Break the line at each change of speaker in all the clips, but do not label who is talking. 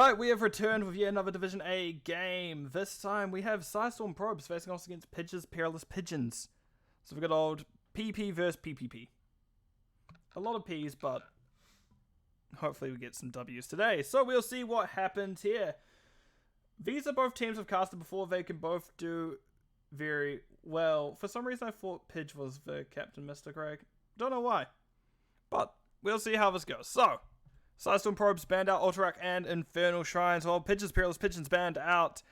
Right, we have returned with yet another Division A game. This time we have PSISTORM probes facing off against Pidge's Perilous Pidgeons. So we've got old PP versus PPP. A lot of P's, but hopefully we get some W's today. So we'll see what happens here. These are both teams I've casted before. They can both do very well. For some reason I thought Pidge was the captain, Mr. Craig. Don't know why. But we'll see how this goes. So, PSISTORM probes banned out Alterac and Infernal Shrines, while Pidge's Perilous Pidgeons banned out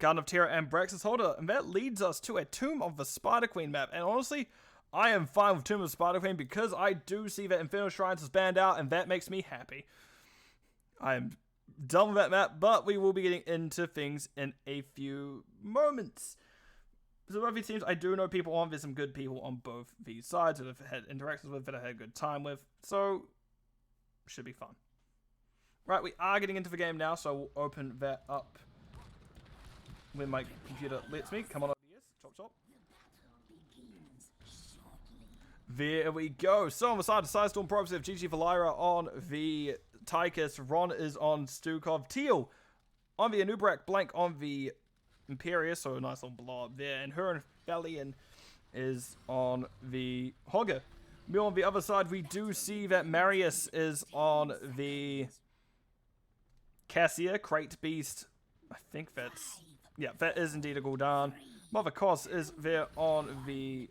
Garden of Terror and Brax's Holder. And that leads us to a Tomb of the Spider Queen map. And honestly, I am fine with Tomb of the Spider Queen because I do see that Infernal Shrines is banned out, and that makes me happy. I am done with that map, but we will be getting into things in a few moments. So both these teams, I do know people on. There's some good people on both these sides that I've had interactions with, that I had a good time with. So, should be fun. Right, we are getting into the game now, so we'll open that up when my computer lets me. Come on, yes, chop chop. There we go. So on the side of PSISTORM probes, we have GG Valira on the Tychus. Ron is on Stukov. Teal on the Anubrak. Blank on the Imperius. So a nice little blob there. And her and Valian is on the Hogger. On the other side, we do see that Marius is on the Cassia. Crate Beast. I think that's... yeah, that is indeed a Gul'dan. Mother Cos is there on the...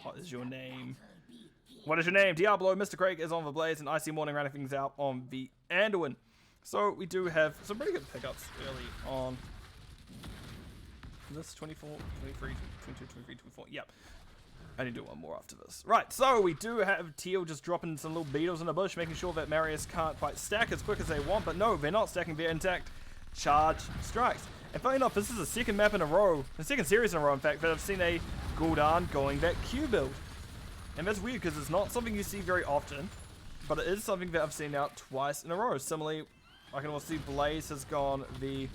what is your name? What is your name? Diablo. Mr. Craig is on the Blaze, and Icy Morning rounding things out on the Anduin. So we do have some pretty good pickups early on. This 24, 23, 22, 23, 24. Yep. I need to do one more after this. Right, so we do have Teal just dropping some little beetles in the bush, making sure that Marius can't quite stack as quick as they want, but no, they're not stacking, they're intact. Charge strikes. And funny enough, this is the second map in a row, the second series in a row, in fact, that I've seen a Gul'dan going that Q build. And that's weird, because it's not something you see very often, but it is something that I've seen out twice in a row. Similarly, I can also see Blaze has gone the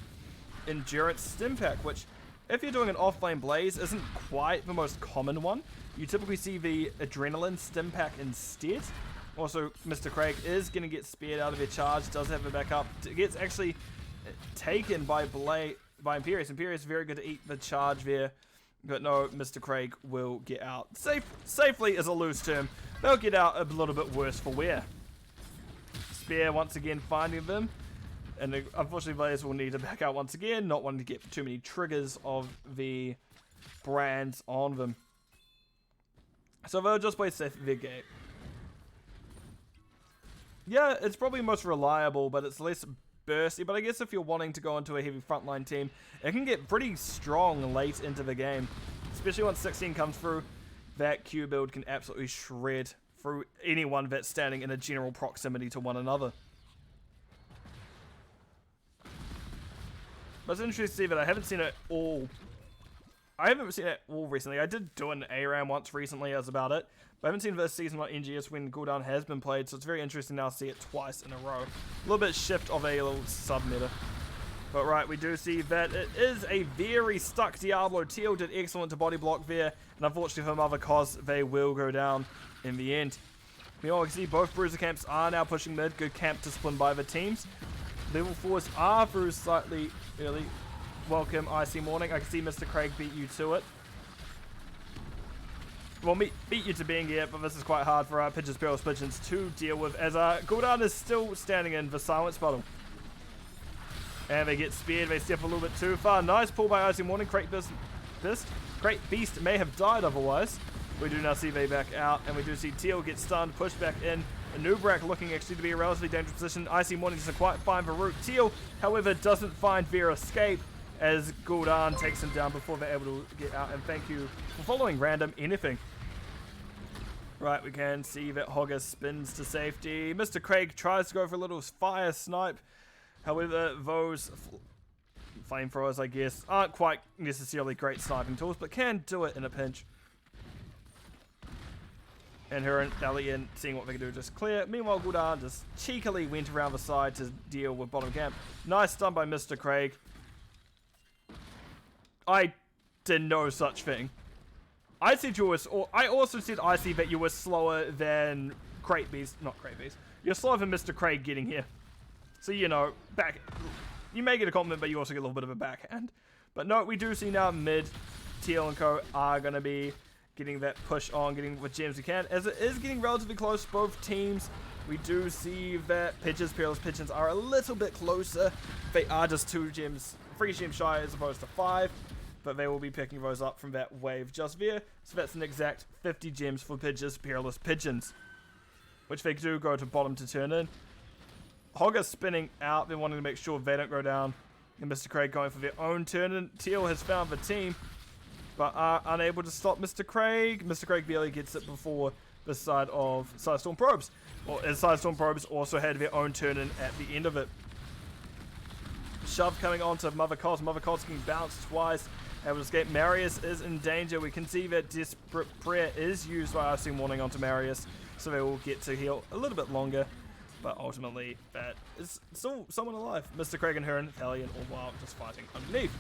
Endurance Stim Pack, which, if you're doing an off-lane Blaze, isn't quite the most common one. You typically see the Adrenaline Stim Pack instead. Also, Mr. Craig is going to get spared out of their charge, does have a backup. It gets actually taken by Imperius. Imperius is very good to eat the charge there. But no, Mr. Craig will get out. Safely is a loose term. They'll get out a little bit worse for wear. Spear once again finding them. And unfortunately, players will need to back out once again, not wanting to get too many triggers of the brands on them. So they'll just play safe their gate. Yeah, it's probably most reliable, but it's less bursty. But I guess if you're wanting to go into a heavy frontline team, it can get pretty strong late into the game. Especially once 16 comes through, that Q build can absolutely shred through anyone that's standing in a general proximity to one another. But it's interesting to see that I haven't seen it all. I haven't seen it all recently. I did do an ARAM once recently, that's about it. But I haven't seen this season on NGS when Gul'dan has been played, so it's very interesting now to see it twice in a row. A little bit shift of a little sub-meta. But right, we do see that it is a very stuck Diablo. Teal did excellent to body block there, and unfortunately for Mother Cos, they will go down in the end. We all see both Bruiser camps are now pushing mid. Good camp discipline by the teams. Level 4s are through slightly early. Welcome, Icy Morning. I can see Mr. Craig beat you to it. Well, beat you to being here, but this is quite hard for our Pidge's Perilous Pidgeons to deal with, as Gul'dan is still standing in the silence battle. And they get speared, they step a little bit too far. Nice pull by Icy Morning. Crate Beast may have died otherwise. We do now see they back out, and we do see Teal get stunned, pushed back in. Anubrak looking actually to be a relatively dangerous position. Icy Morning doesn't quite find the route. Teal, however, doesn't find their escape, as Gul'dan takes him down before they're able to get out. And thank you for following Random Anything. Right, we can see that Hogger spins to safety. Mr. Craig tries to go for a little fire snipe. However, those flamethrowers, I guess, aren't quite necessarily great sniping tools, but can do it in a pinch. And her and Valiant seeing what they can do just clear. Meanwhile, Gul'dan just cheekily went around the side to deal with bottom camp. Nice stun by Mr. Craig. I did no such thing. I said you were... I also said, Icy, that you were slower than Crate Beast. Not Crate Beast. You're slower than Mr. Craig getting here. So, you know, you may get a compliment, but you also get a little bit of a backhand. But no, we do see now mid, Teal and Co are going to be getting that push on, getting what gems we can. As it is getting relatively close, both teams, we do see that Pidge's Perilous Pidgeons are a little bit closer. They are just 3 gems shy as opposed to 5. But they will be picking those up from that wave just there. So that's an exact 50 gems for Pidge's Perilous Pidgeons, which they do go to bottom to turn in. Hogger spinning out. They're wanting to make sure they don't go down. And Mr. Craig going for their own turn in. Teal has found the team, but are unable to stop Mr. Craig. Mr. Craig barely gets it before the side of PSISTORM Probes. Well, as PSISTORM Probes also had their own turn in at the end of it. Shove coming on to Mother Cos. Mother Cos getting bounced twice. Able to escape. Marius is in danger. We can see that Desperate Prayer is used by Icy Warning onto Marius, so they will get to heal a little bit longer. But ultimately, that is still someone alive. Mr. Craig and Heron, Hellion, all while just fighting underneath.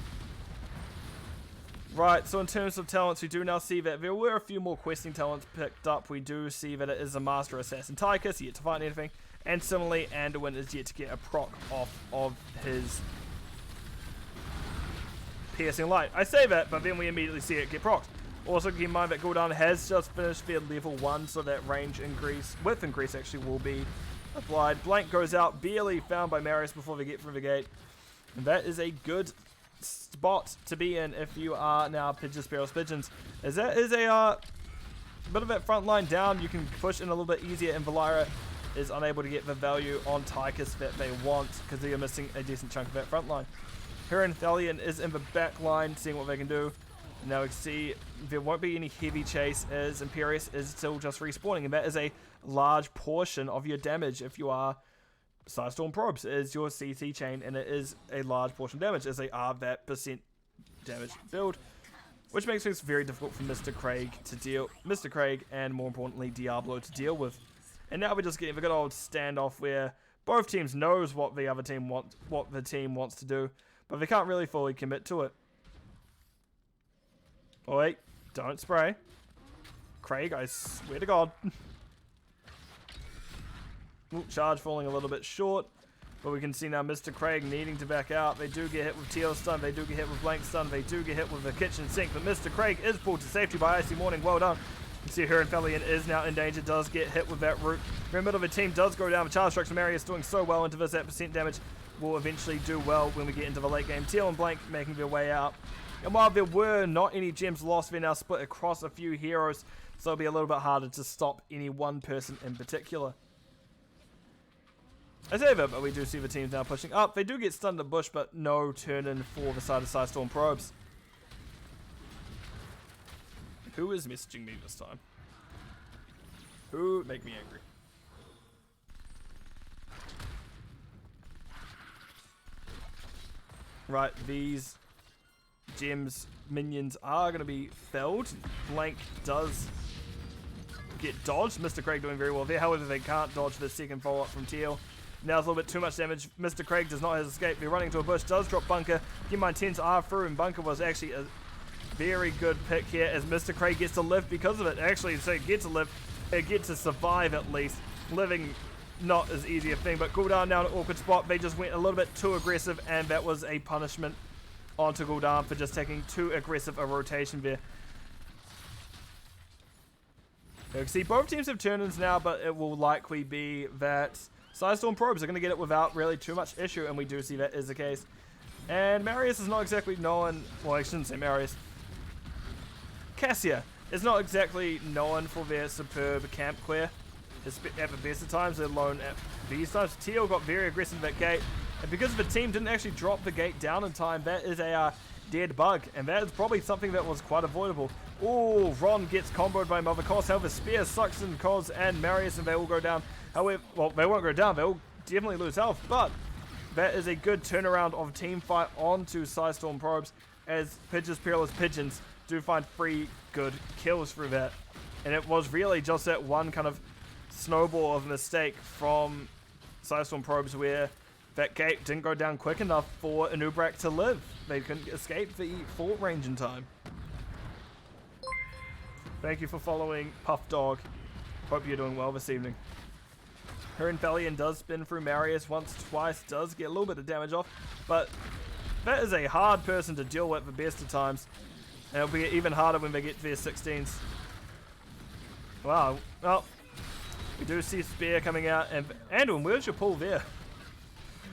Right, so in terms of talents, we do now see that there were a few more questing talents picked up. We do see that it is a Master Assassin Tychus, yet to find anything. And similarly, Anduin is yet to get a proc off of his Piercing Light. I say that, but then we immediately see it get procced. Also keep in mind that Gul'dan has just finished their level 1, so that range increase, width increase actually will be applied. Blank goes out, barely found by Marius before they get through the gate. And that is a good spot to be in if you are now Pidge's Perilous Pidgeons. As that is a bit of that front line down, you can push in a little bit easier, and Valira is unable to get the value on Tychus that they want because they are missing a decent chunk of that front line. Heron Thalion is in the back line, seeing what they can do. Now we can see there won't be any heavy chase as Imperius is still just respawning, and that is a large portion of your damage if you are PSISTORM Probes, is your CT chain, and it is a large portion of damage as they are that percent damage build, which makes things very difficult for Mr. Craig to deal, Mr. Craig and more importantly Diablo to deal with. And now we're just getting a good old standoff where both teams knows what the other team wants to do, but they can't really fully commit to it. Oh wait, don't spray. Craig, I swear to God. Ooh, charge falling a little bit short, but we can see now Mr. Craig needing to back out. They do get hit with Teal stun, they do get hit with Blank stun, they do get hit with the kitchen sink, but Mr. Craig is pulled to safety by Icy Warning. Well done. You can see Heron Thalion is now in danger, does get hit with that root. The middle of the team does go down. The charge structure Marius doing so well into this, that percent damage will eventually do well when we get into the late game. Teal and Blank making their way out. And while there were not any gems lost, they're now split across a few heroes, so it'll be a little bit harder to stop any one person in particular. I say that, but we do see the teams now pushing up. They do get stunned at bush, but no turn in for the side of PSISTORM Probes. Who is messaging me this time? Who make me angry? Right, these gems minions are going to be felled. Blank does get dodged. Mr. Craig doing very well there. However, they can't dodge the second follow-up from Teal. Now it's a little bit too much damage. Mr. Craig does not have escape. They're running to a bush. Does drop Bunker. Keep in mind, 10s are through, and Bunker was actually a very good pick here as Mr. Craig gets to live because of it. Actually, so get to live. They get to survive at least. Living not as easy a thing, but Gul'dan now in an awkward spot. They just went a little bit too aggressive, and that was a punishment onto Gul'dan for just taking too aggressive a rotation there. You can see both teams have turn-ins now, but it will likely be that PSISTORM Probes are going to get it without really too much issue, and we do see that is the case. And Marius is not exactly known, well, I shouldn't say Marius. Cassia is not exactly known for their superb camp clear at the best of times, let alone at these times. Teal got very aggressive at that gate, and because the team didn't actually drop the gate down in time, that is a dead bug, and that is probably something that was quite avoidable. Oh, Ron gets comboed by Mother Cos. However, Spear sucks in Cos and Marius, and they will go down. However, well, they won't go down. They will definitely lose health, but that is a good turnaround of team fight onto PSISTORM Probes, as Pidge's Perilous Pidgeons do find 3 good kills through that. And it was really just that one kind of snowball of mistake from PSISTORM Probes where that gate didn't go down quick enough for Anubrak to live. They couldn't escape the fort range in time. Thank you for following, Puff Dog. Hope you're doing well this evening. Her Infelion does spin through Marius once, twice, does get a little bit of damage off, but that is a hard person to deal with at the best of times. And it'll be even harder when they get to their 16s. Wow, well, we do see Spear coming out, and Anduin, where's your pull there?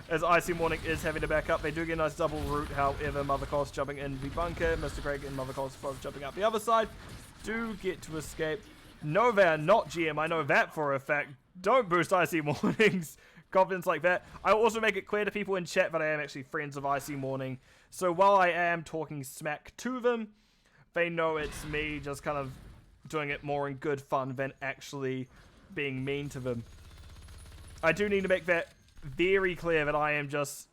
As Icy Morning is having to back up, they do get a nice double root, however, Mother Cost jumping in the bunker, Mr. Craig and Mother Cost both jumping out the other side, do get to escape. No, they are not GM, I know that for a fact. Don't boost Icy Morning's confidence like that. I also make it clear to people in chat that I am actually friends of Icy Morning, so while I am talking smack to them, they know it's me just kind of doing it more in good fun than actually being mean to them. I do need to make that very clear that I am just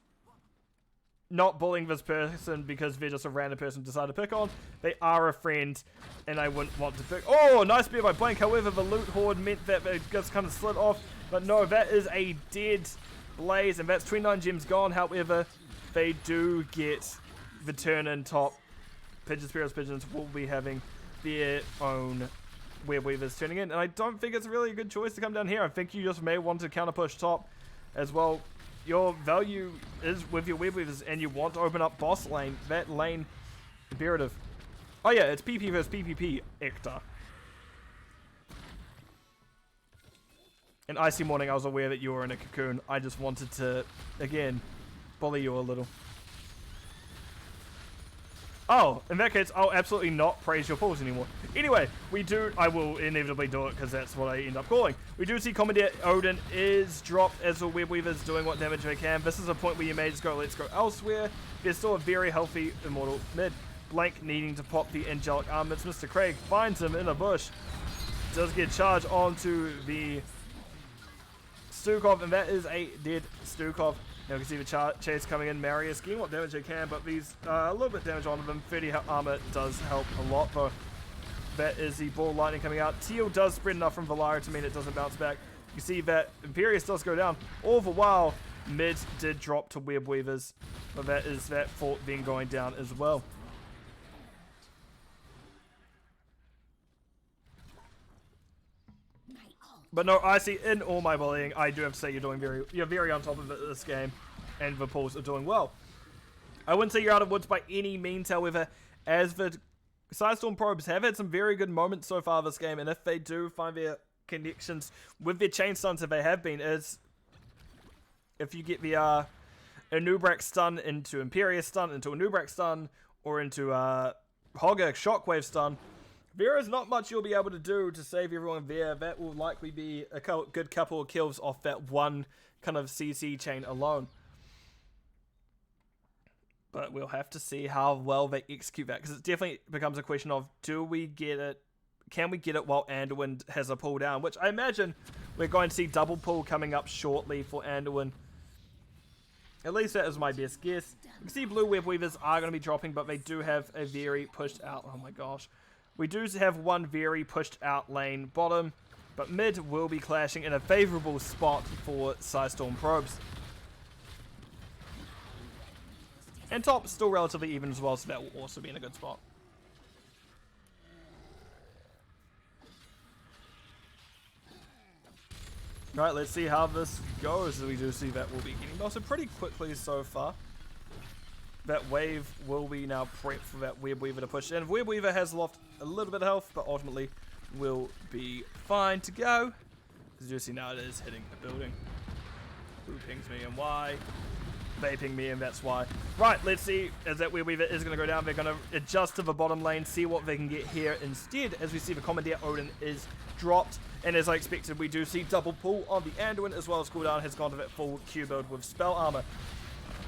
not bullying this person because they're just a random person to decide to pick on. They are a friend, and I wouldn't want to pick. Oh, nice spear by Blank. However, the loot horde meant that it just kind of slid off. But no, that is a dead Blaze, and that's 29 gems gone. However, they do get the turn in top. Pigeons will be having their own Web Weavers turning in, and I don't think it's really a good choice to come down here. I think you just may want to counter push top as well. Your value is with your Web Weavers, and you want to open up boss lane. That lane, imperative. Oh yeah, it's PP versus PPP, Ector. And Icy Morning, I was aware that you were in a cocoon. I just wanted to, again, bully you a little. Oh, in that case, I'll absolutely not praise your pulls anymore. Anyway, I will inevitably do it because that's what I end up calling. We do see Commandeer Odin is dropped as the Web Weaver's doing what damage they can. This is a point where you may just go, let's go elsewhere. There's still a very healthy Immortal mid. Blank needing to pop the Angelic Armaments. Mr. Craig finds him in a bush. Does get charged onto the Stukov, and that is a dead Stukov. Now you can see the chase coming in. Marius getting what damage they can, but these a little bit damage onto them. 30 armor does help a lot, though. That is the Ball Lightning coming out. Teal does spread enough from Valyria to mean it doesn't bounce back. You see that Imperius does go down. All the while, mid did drop to Web Weavers, but that is that fort then going down as well. But no, I see in all my bullying, I do have to say you're very on top of it this game, and the pulls are doing well. I wouldn't say you're out of woods by any means, however, as the PSISTORM probes have had some very good moments so far this game, and if they do find their connections with their chain stuns, if they have been, is if you get the Anubrak stun into Imperius stun, into Anubrak stun, or into Hogger Shockwave stun, there is not much you'll be able to do to save everyone there. That will likely be a good couple of kills off that one kind of CC chain alone. But we'll have to see how well they execute that, because it definitely becomes a question of, do we get it? Can we get it while Anduin has a pull down? Which I imagine we're going to see double pull coming up shortly for Anduin. At least that is my best guess. You can see blue Web Weavers are going to be dropping, but they do have a very pushed out. Oh my gosh. We do have one very pushed out lane bottom, but mid will be clashing in a favorable spot for PSISTORM probes. And top still relatively even as well, so that will also be in a good spot. Right, let's see how this goes. We do see that we'll be getting busted pretty quickly so far. That wave will be now prepped for that Web Weaver to push in. Web Weaver has lost a little bit of health, but ultimately will be fine to go. As you see now, it is hitting the building. Who pings me and why? They ping me and that's why. Right, let's see as that Web Weaver is going to go down. They're going to adjust to the bottom lane, see what they can get here instead. As we see the Commandeer Odin is dropped. And as I expected, we do see double pull on the Anduin, as well as cooldown has gone to that full Q build with spell armor.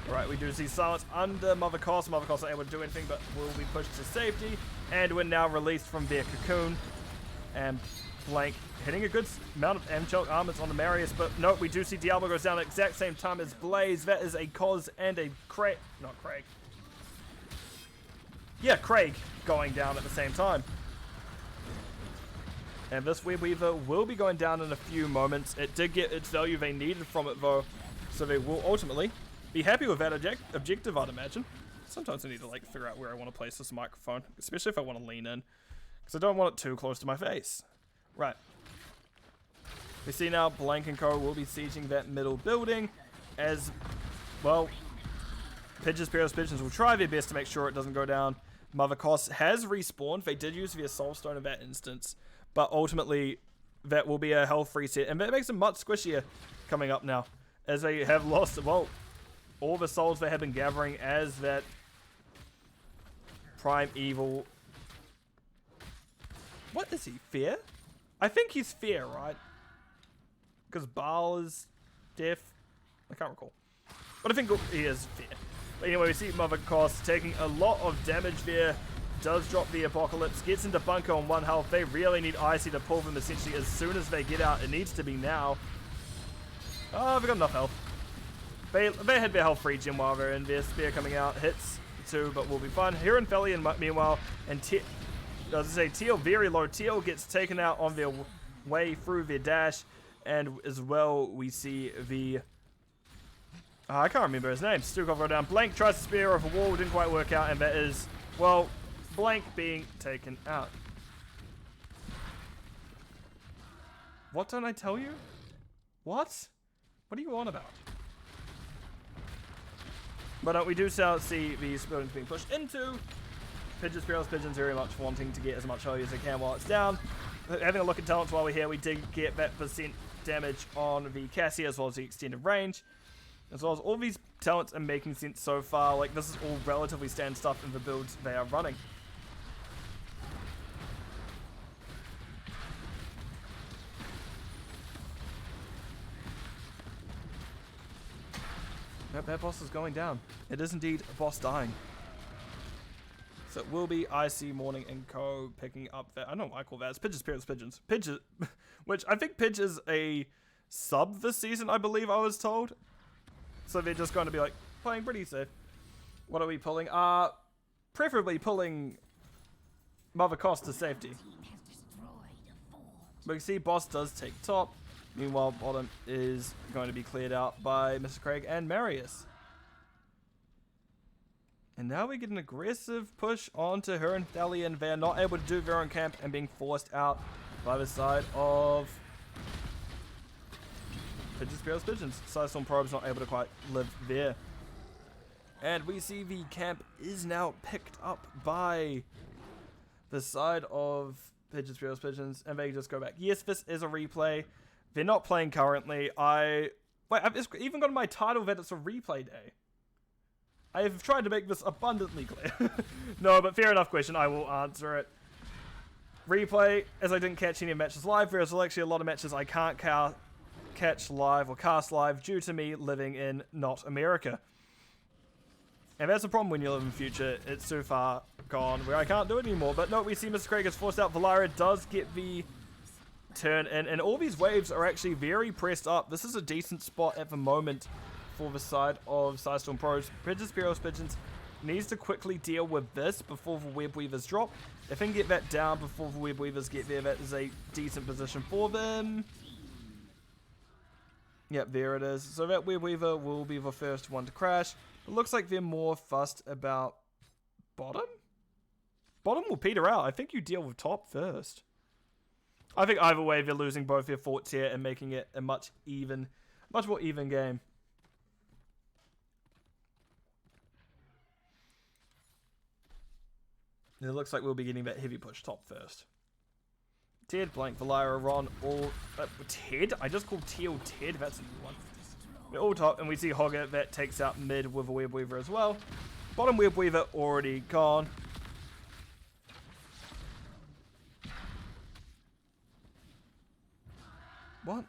Right, we do see Silence under Mother Cost. Mother Cost not able to do anything, but will be pushed to safety. And we're now released from their cocoon. And Blank hitting a good amount of angelic armors on the Marius, but no, we do see Diablo goes down at the exact same time as Blaze. That is a Cos and a Craig. Not Craig. Yeah, Craig going down at the same time. And this Web Weaver will be going down in a few moments. It did get its value they needed from it though, so they will ultimately be happy with that objective, I'd imagine. Sometimes I need to like figure out where I want to place this microphone, especially if I want to lean in, because I don't want it too close to my face. Right. We see now Blank and Co will be sieging that middle building as, well, Pidge's Perilous Pidgeons will try their best to make sure it doesn't go down. Mother Koss has respawned. They did use the Soul Stone in that instance, but ultimately that will be a health reset, and that makes them much squishier coming up now, as they have lost, well, all the souls they have been gathering as that Prime Evil. What is he? Fear? I think he's Fear, right? Because Baal is deaf. I can't recall. But I think he is Fear. But anyway, we see Mother Koss taking a lot of damage there. Does drop the Apocalypse. Gets into Bunker on 1 health. They really need Icy to pull them essentially as soon as they get out. It needs to be now. Oh, they've got enough health. They had their health regen while they're in there. Spear coming out. Hits 2, but will be fine. Here in Felian, meanwhile, and Teal very low. Teal gets taken out on their way through their dash. And as well, we see the... I can't remember his name. Stukov go down. Blank tries to spear off a wall. Didn't quite work out. And that is, well, Blank being taken out. What don't I tell you? What? What are you on about? But we do see these buildings being pushed into. Pidge's Perilous Pidgeons very much wanting to get as much value as they can while it's down. Having a look at talents while we're here, we did get that percent damage on the Cassie as well as the extended range. As well as all these talents are making sense so far. Like, this is all relatively standard stuff in the builds they are running. That boss is going down. It is indeed a boss dying. So it will be IC Morning and Co picking up that. I don't know what I call that. It's Pidge's Perilous Pigeons. Pidge, which I think Pidge is a sub this season, I believe I was told. So they're just going to be like playing pretty safe. What are we pulling? Preferably pulling Mother Koss to safety. But you see boss does take top. Meanwhile, bottom is going to be cleared out by Mr. Craig and Marius. And now we get an aggressive push onto her and Thalion. They are not able to do their own camp and being forced out by the side of Pidge's Perilous Pigeons. PSISTORM Probe's not able to quite live there. And we see the camp is now picked up by the side of Pidge's Perilous Pigeons. And they just go back. Yes, this is a replay. They're not playing currently. I've even got my title that it's a replay day. I have tried to make this abundantly clear. No, but fair enough question. I will answer it. Replay, as I didn't catch any matches live. There's actually a lot of matches I can't catch live or cast live due to me living in not America. And that's a problem when you live in the future. It's too far gone where I can't do it anymore. But no, we see Mr. Craig is forced out. Valyria does get the turn in, and all these waves are actually very pressed up. This is a decent spot at the moment for the side of PSISTORM Pros. Pidge's Perilous Pigeons needs to quickly deal with this before the Web Weavers drop. If they can get that down before the Web Weavers get there, that is a decent position for them. Yep, there it is. So that Web Weaver will be the first one to crash. It looks like they're more fussed about bottom? Bottom will peter out. I think you deal with top first. I think either way they're losing both their forts here and making it a much more even game. It looks like we'll be getting that heavy push top first. Ted, Blank, Valyria, Ron, all... Ted? I just called Teal Ted. That's a new one. We're all top, and we see Hogger that takes out mid with a Web Weaver as well. Bottom Web Weaver already gone. What?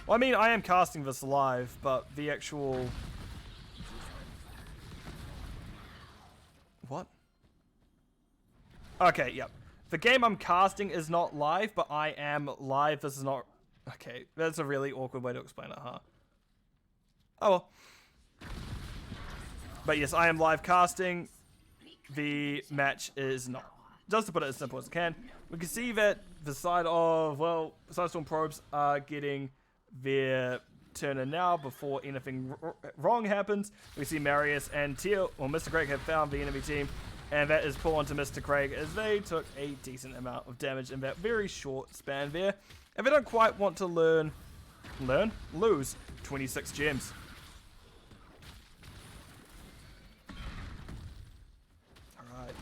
Well, I mean, I am casting this live, but the actual... What? Okay, yep. The game I'm casting is not live, but I am live. This is not... Okay, that's a really awkward way to explain it, huh? Oh well. But yes, I am live casting. The match is not. Just to put it as simple as I can. We can see that the side of, well, PSISTORM Probes are getting their turn in now before anything wrong happens. We see Marius and Teal, or Mr. Greg, have found the enemy team. And that is pull onto Mr. Craig as they took a decent amount of damage in that very short span there. And they don't quite want to lose 26 gems. Alright.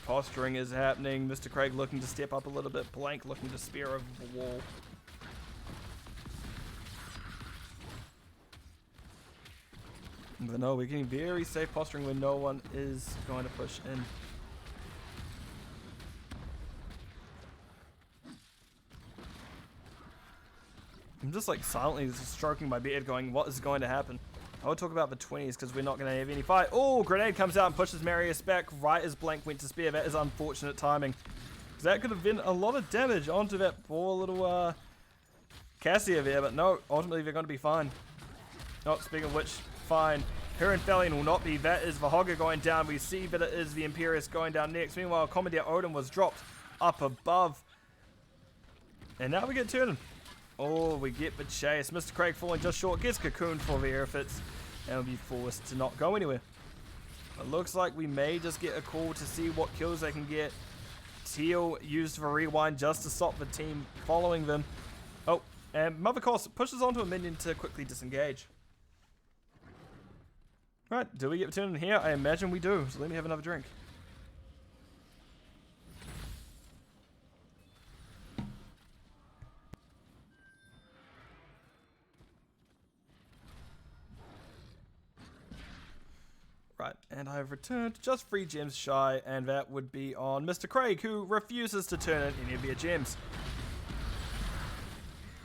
Posturing is happening. Mr. Craig looking to step up a little bit. Blank looking to spear over the wall. But no, we're getting very safe posturing when no one is going to push in. I'm just like silently stroking my beard going, what is going to happen? I would talk about the 20s because we're not going to have any fight. Oh, grenade comes out and pushes Marius back right as Blank went to spear. That is unfortunate timing. Because that could have been a lot of damage onto that poor little Cassia there. But no, ultimately they're going to be fine. Oh, speaking of which, fine. Her Thalion will not be. That is the Hogger going down. We see that it is the Imperious going down next. Meanwhile, Commandeer Odin was dropped up above. And now we get Turnin. Oh, we get the chase. Mr. Craig falling just short. Gets cocooned for the airfits. And will be forced to not go anywhere. It looks like we may just get a call to see what kills they can get. Teal used the rewind just to stop the team following them. Oh, and Mother Koss pushes onto a minion to quickly disengage. Right, do we get the turn in here? I imagine we do. So let me have another drink. Right, and I have returned just 3 gems shy, and that would be on Mr. Craig, who refuses to turn in any of their gems.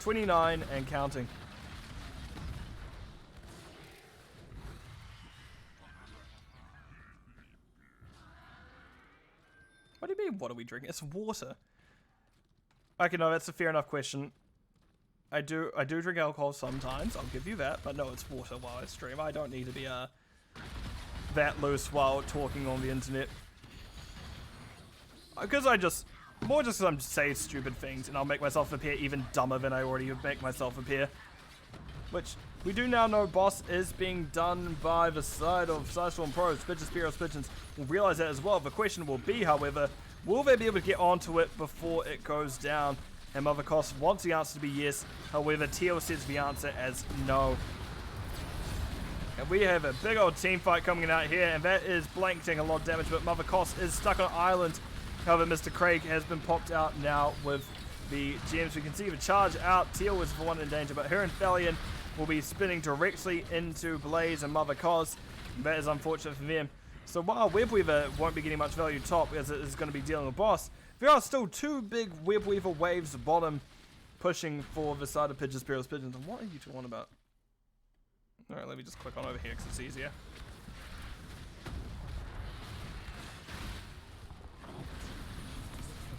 29 and counting. What do you mean, what are we drinking? It's water. Okay, no, that's a fair enough question. I do drink alcohol sometimes, I'll give you that, but no, it's water while I stream. I don't need to be that loose while talking on the internet. Because more just because I'm saying stupid things, and I'll make myself appear even dumber than I already make myself appear. Which, we do now know boss is being done by the side of PSISTORM Pros. Pidgeons, Perilous, Pidgeons will realize that as well. The question will be, however, will they be able to get onto it before it goes down? And Mother Koss wants the answer to be yes. However, Teal says the answer as no. And we have a big old team fight coming out here, and that is Blank taking a lot of damage, but Mother Koss is stuck on island. However, Mr. Craig has been popped out now with the gems. We can see the charge out. Teal was the one in danger, but her and Thalion will be spinning directly into Blaze and Mother Koss. That is unfortunate for them. So while Webweaver won't be getting much value top as it is going to be dealing with boss, there are still 2 big Webweaver waves bottom pushing for the side of Pidge's Perilous Pidgeons. And what are you two on about? Alright, let me just click on over here because it's easier.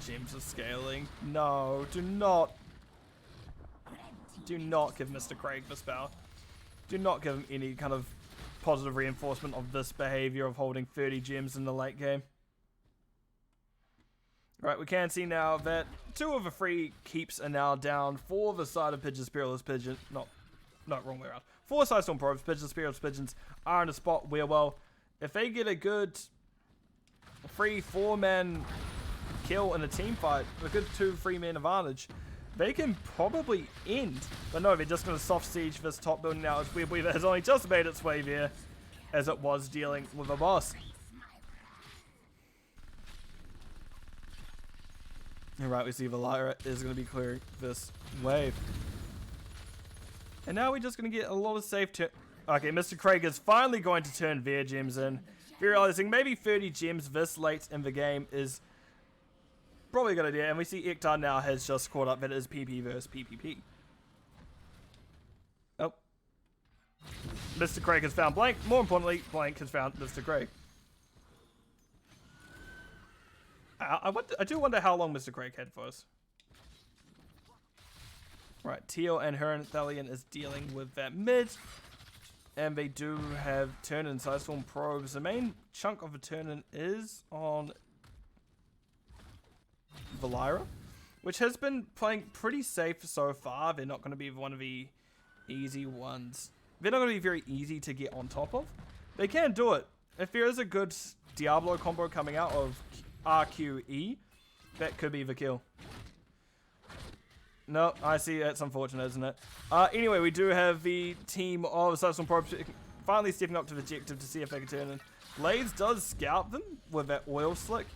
Gems are scaling. No, do not give Mr. Craig this power. Do not give him any kind of positive reinforcement of this behavior of holding 30 gems in the late game. Right, we can see now that 2 of the 3 keeps are now down for the side of Pidge's Perilous Pidgeon. No, wrong way around. 4 PSISTORM Probes, Pidge's Perilous Pidgeons are in a spot where, well, if they get a good 3-4-man kill in a team fight, a good 2-3-man advantage, they can probably end. But no, they're just going to soft siege this top building now as Webweaver has only just made its way there as it was dealing with a boss. Alright, we see Valira is going to be clearing this wave. And now we're just going to get a lot of safe turn. Okay, Mr. Craig is finally going to turn their gems in. Realizing maybe 30 gems this late in the game is probably a good idea. And we see Ektar now has just caught up that it is PP versus PPP. Oh. Mr. Craig has found Blank. More importantly, Blank has found Mr. Craig. I do wonder how long Mr. Craig had for us. Right, Teal and Heron Thalion is dealing with that mid. And they do have turn-in PSISTORM Probes. The main chunk of the turn-in is on Valira, which has been playing pretty safe so far. They're not going to be one of the easy ones. They're not going to be very easy to get on top of. They can do it. if there is a good Diablo combo coming out of RQE, that could be the kill. No, I see. That's unfortunate, isn't it? Anyway, we do have the team of PSISTORM probes finally stepping up to the objective to see if they can turn in. Blaze does scout them with that oil slick.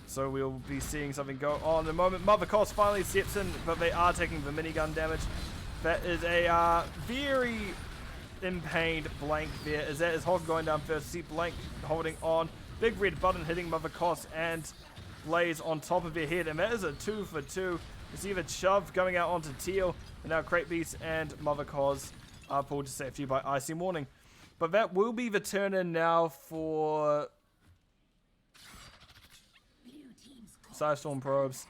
So we'll be seeing something go on in a moment. Mother Cost finally steps in, but they are taking the minigun damage. That is a very in-pained Blank there. As that is Hog going down first. See Blank holding on. Big red button hitting Mother Cost and Blaze on top of their head. And that is a 2 for 2. You see the shove going out onto Teal. And now Crate Beast and Mother Cos are pulled to safety by Icy Morning. But that will be the turn in now for PSISTORM probes.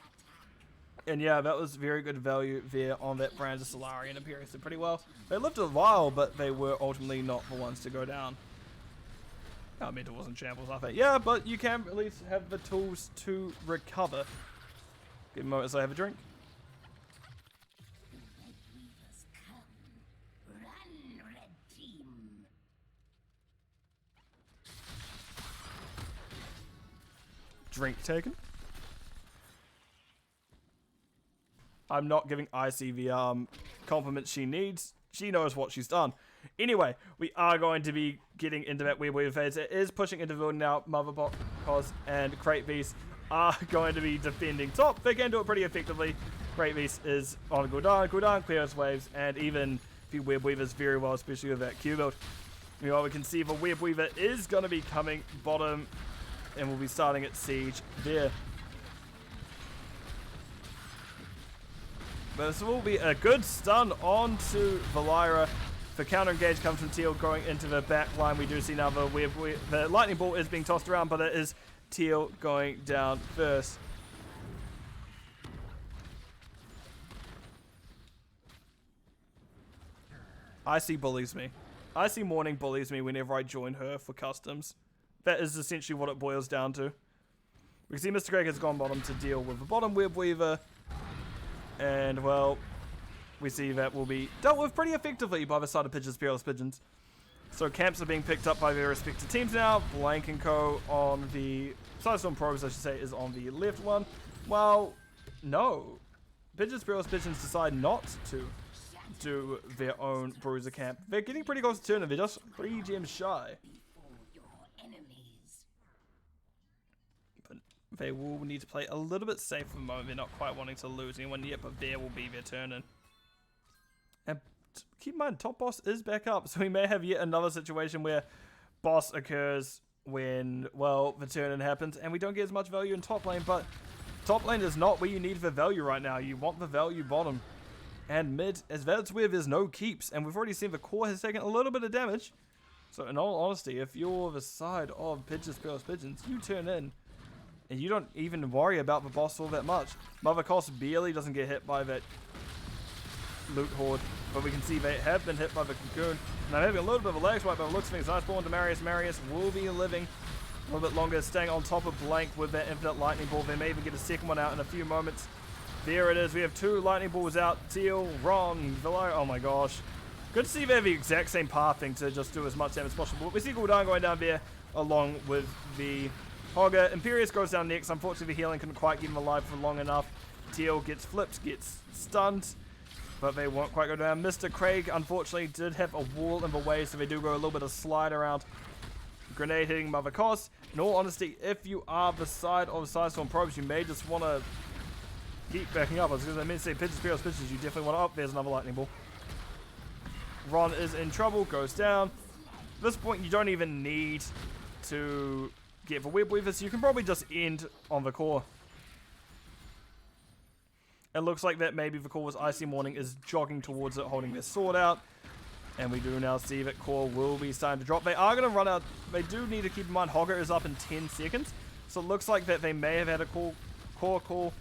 And yeah, that was very good value there on that Brandis, Solari, and Imperius did pretty well. They lived a while, but they were ultimately not the ones to go down. I mean, it wasn't shambles, I think. Yeah, but you can at least have the tools to recover. Give me a moment as I have a drink. Drink taken. I'm not giving Icy the compliments she needs. She knows what she's done. Anyway, we are going to be getting into that Weird Weaver phase. It is pushing into the building now. Mother Cos and Crate Beast are going to be defending top. They can do it pretty effectively. Crate Beast is on cooldown, clears waves, and even the Web Weavers very well, especially with that Q build. Meanwhile, we can see the Web Weaver is going to be coming bottom, and we'll be starting at Siege there. But this will be a good stun onto Valira. The counter engage comes from Teal going into the back line. We do see now the lightning ball is being tossed around, but it is Teal going down first. Icy bullies me. Icy Morning bullies me whenever I join her for customs. That is essentially what it boils down to. We can see Mr. Greg has gone bottom to deal with the bottom Web Weaver. And, well, we see that will be dealt with pretty effectively by the side of Pidge's Perilous Pigeons. So camps are being picked up by their respective teams now. Blank and Co. on the PSISTORM probes, I should say, is on the left one. Well, no. Pidge's Perilous Pigeons decide not to do their own bruiser camp. They're getting pretty close to turn, and they're just 3 gems shy. They will need to play a little bit safe for the moment. They're not quite wanting to lose anyone yet, but there will be their turn in. And keep in mind, top boss is back up, so we may have yet another situation where boss occurs when, well, the turn in happens, and we don't get as much value in top lane, but top lane is not where you need the value right now. You want the value bottom. And mid, as that's where there's no keeps, and we've already seen the core has taken a little bit of damage. So in all honesty, if you're the side of Pidge's Perilous Pigeons, you turn in. And you don't even worry about the boss all that much. Mother Cost barely doesn't get hit by that loot horde. But we can see they have been hit by the cocoon. And I'm having a little bit of a lag swipe, but it looks like nice ball into Marius. Marius will be living a little bit longer, staying on top of Blank with that infinite lightning ball. They may even get a second one out in a few moments. There it is. We have 2 lightning balls out. Teal, Ron, Valira. Oh my gosh. Good to see they have the exact same pathing to just do as much damage as possible. But we see cooldown going down there along with the Hogger. Imperius goes down next. Unfortunately, the healing couldn't quite keep him alive for long enough. Teal gets flipped, gets stunned, but they won't quite go down. Mr. Craig, unfortunately, did have a wall in the way, so they do go a little bit of slide around. Grenade hitting Mother Cos. In all honesty, if you are the side of PSISTORM probes, you may just want to keep backing up. Because I meant to say Pidge's Perilous Pigeons, you definitely want to up. There's another lightning ball. Ron is in trouble, goes down. At this point, you don't even need to get the Web Weaver, so you can probably just end on the core. It looks like that maybe the core was Icy Morning is jogging towards it, holding their sword out. And we do now see that core will be starting to drop. They are going to run out. They do need to keep in mind Hogger is up in 10 seconds. So it looks like that they may have had a core call.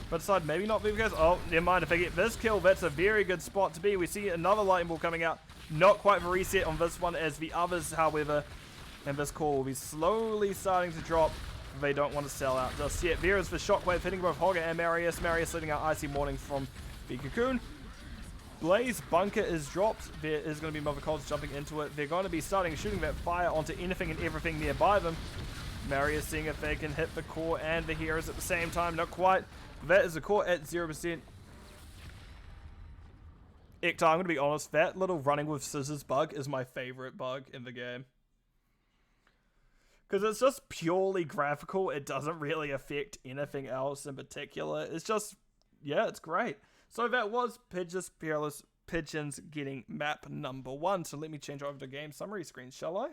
But decide maybe not be the case. Oh, never mind. If they get this kill, that's a very good spot to be. We see another lightning ball coming out. Not quite the reset on this one as the others, however. And this core will be slowly starting to drop. They don't want to sell out just yet. Vera's for Shockwave hitting both Hogger and Marius. Marius letting out Icy Morning from the Cocoon. Blaze bunker is dropped. There is going to be Movacols jumping into it. They're going to be starting shooting that fire onto anything and everything nearby them. Marius seeing if they can hit the core and the heroes at the same time. Not quite. That is the core at 0%. Ictar, I'm going to be honest, that little running with scissors bug is my favorite bug in the game. Because it's just purely graphical. It doesn't really affect anything else in particular. It's just, yeah, it's great. So that was Pidge's Perilous Pidgeons getting map number 1. So let me change over to game summary screen, shall I?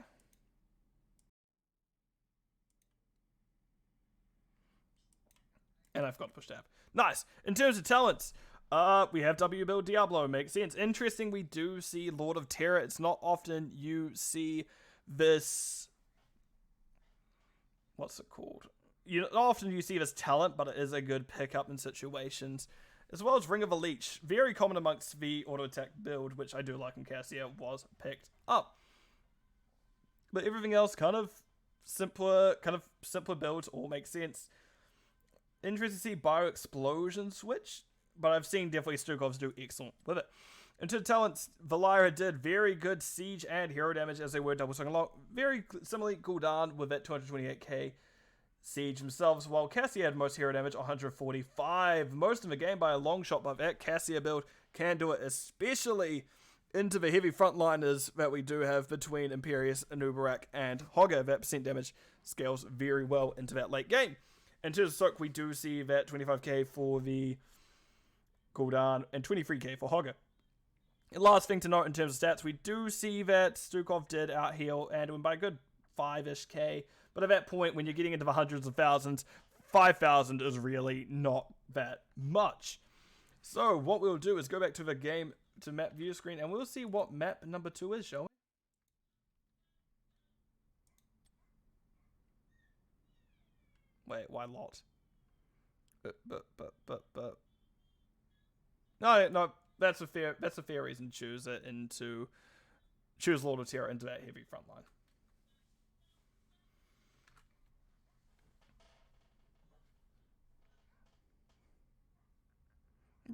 And I've got to push tab. Nice. In terms of talents, we have W build Diablo. Makes sense. Interesting, we do see Lord of Terror. It's not often you see this... What's it called? Not often you see this talent, but it is a good pickup in situations. As well as Ring of a Leech. Very common amongst the auto attack build, which I do like in Cassia, was picked up. But everything else kind of simpler builds all make sense. Interesting to see Bio Explosion switch, but I've seen definitely Stukovs do excellent with it. Into talents, Valyra did very good siege and hero damage as they were double swing a lot. Very similarly Gul'dan with that 228k siege themselves, while Cassia had most hero damage, 145. Most of the game by a long shot, but that Cassia build can do it, especially into the heavy frontliners that we do have between Imperius, Anubarak, and Hogger. That percent damage scales very well into that late game. And to the Soak, we do see that 25k for the Gul'dan and 23k for Hogger. And last thing to note in terms of stats, we do see that Stukov did out heal and by a good 5-ish k. But at that point, when you're getting into the hundreds of thousands, 5,000 is really not that much. So what we'll do is go back to the game, to map view screen, and we'll see what map number 2 is, shall we? Wait, why lot? No, that's a fair reason. Choose Lord of Terror into that heavy front line.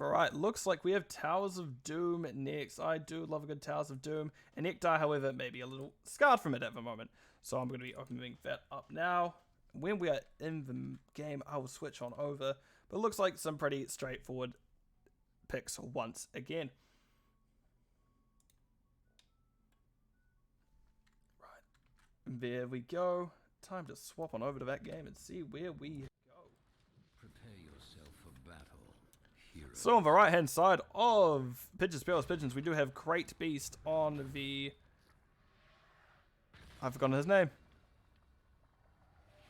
Alright, looks like we have Towers of Doom next. I do love a good Towers of Doom. And Ictar, however, may be a little scarred from it at the moment. So I'm going to be opening that up now. When we are in the game, I will switch on over. But it looks like some pretty straightforward picks once again. Right. There we go. Time to swap on over to that game and see where we go.
Prepare yourself for battle, hero.
So on the right hand side of Pidge's Perilous Pidgeons, we do have Crate Beast on the... I've forgotten his name.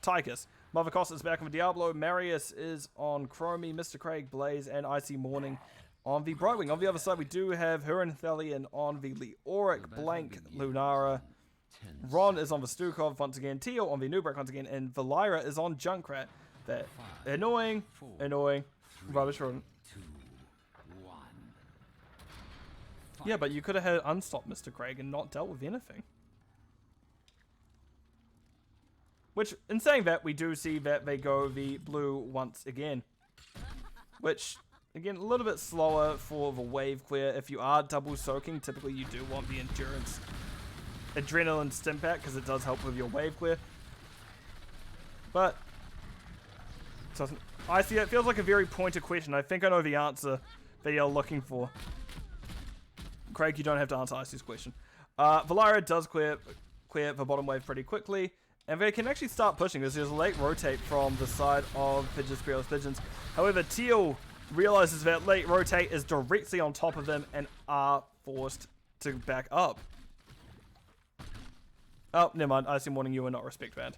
Tychus. Mother Costa is back on the Diablo. Marius is on Chromie, Mr. Craig, Blaze, and Icy Morning on the Brightwing. On the other side, we do have Hurin Thelian on the Leoric, Blank, Lunara. Ron is on the Stukov once again. Teal on the Nubrak once again. And Valyra is on Junkrat. That annoying, rubbish Ron. Yeah, but you could have had Unstop Mr. Craig and not dealt with anything. Which, in saying that, we do see that they go the blue once again. Which, again, a little bit slower for the wave clear. If you are double soaking, typically you do want the endurance adrenaline stim pack because it does help with your wave clear. But, I see it feels like a very pointed question. I think I know the answer that you're looking for. Craig, you don't have to answer Icy's question. Valyra does clear the bottom wave pretty quickly. And they can actually start pushing this. There's a late rotate from the side of Pidge's Perilous Pidgeons. However, Teal realizes that late rotate is directly on top of them and are forced to back up. Oh, never mind. Icy Morning, you are not respect banned.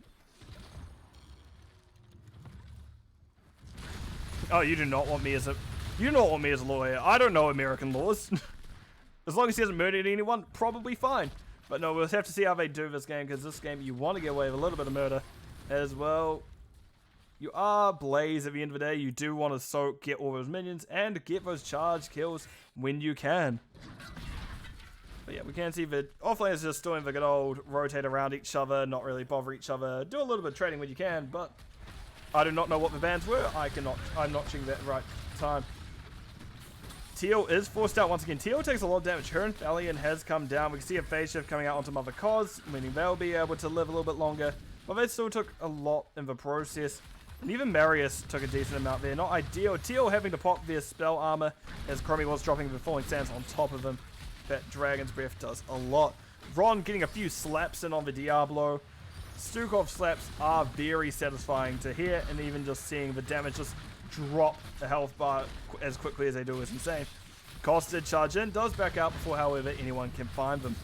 Oh, you do not want me as a... You do not want me as a lawyer. I don't know American laws. As long as he hasn't murdered anyone, probably fine. But no, we'll have to see how they do this game, because this game you want to get away with a little bit of murder as well. You are Blaze at the end of the day. You do want to soak, get all those minions, and get those charge kills when you can. But yeah, we can see that offlane is just doing the good old rotate around each other, not really bother each other. Do a little bit of trading when you can, but I do not know what the bans were. I'm not checking that right time. Teal is forced out once again. Teal takes a lot of damage. Her and Thalion has come down. We can see a phase shift coming out onto Mother Cos, meaning they'll be able to live a little bit longer. But they still took a lot in the process. And even Marius took a decent amount there. Not ideal. Teal having to pop their spell armor as Chromie was dropping the Falling Sands on top of him. That Dragon's Breath does a lot. Ron getting a few slaps in on the Diablo. Stukov slaps are very satisfying to hear, and even just seeing the damage just drop the health bar as quickly as they do is insane. Cost did charge in, does back out before, however, anyone can find them.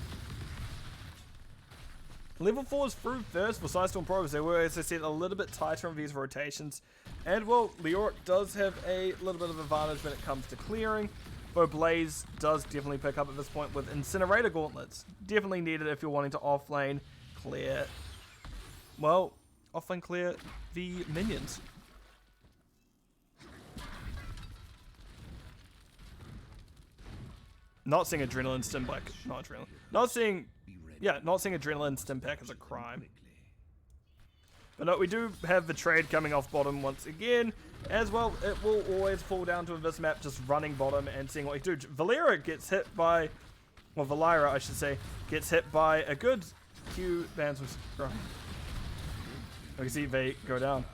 Level 4 is through first for PSISTORM probes. They were, as I said, a little bit tighter on these rotations. And, well, Leoric does have a little bit of advantage when it comes to clearing. Though Blaze does definitely pick up at this point with Incinerator Gauntlets. Definitely needed if you're wanting to offlane clear, well, offlane clear the minions. Not seeing Adrenaline Stim Pack, not Adrenaline. Not seeing Adrenaline Stim Pack is a crime. But no, we do have the trade coming off bottom once again. As well, it will always fall down to this map just running bottom and seeing what he do. Valera gets hit by, well, Valera, I should say, gets hit by a good Q bands with Scrum. You can see they go down.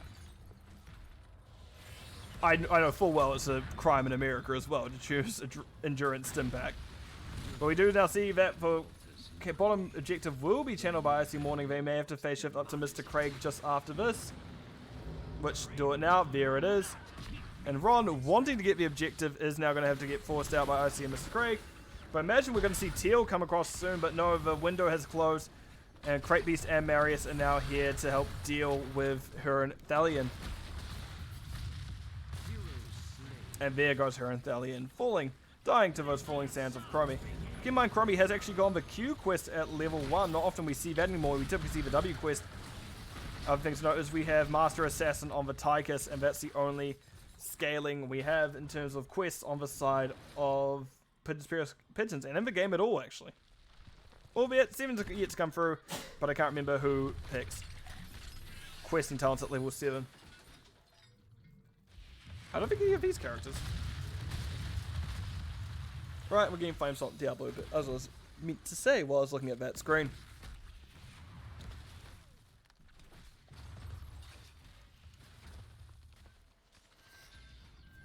I know full well it's a crime in America as well to choose Endurance Stim Pack. But we do now see that for bottom objective will be channeled by Icy Morning. They may have to phase shift up to Mr. Craig just after this. Which, do it now. There it is. And Ron, wanting to get the objective, is now going to have to get forced out by Icy and Mr. Craig. But imagine we're going to see Teal come across soon, but no, the window has closed. And Crate Beast and Marius are now here to help deal with her and Thalion. And there goes her and Thalion falling, dying to those falling sands of Chromie. Keep in mind, Chromie has actually gone the Q quest at level 1. Not often we see that anymore. We typically see the W quest. Other things to note is we have Master Assassin on the Tychus, and that's the only scaling we have in terms of quests on the side of Pidgeons, and in the game at all, actually. Albeit, 7's yet to come through, but I can't remember who picks questing talents at level 7. I don't think any of these characters. Right, we're getting Flame Salt Diablo, but as I was meant to say while I was looking at that screen.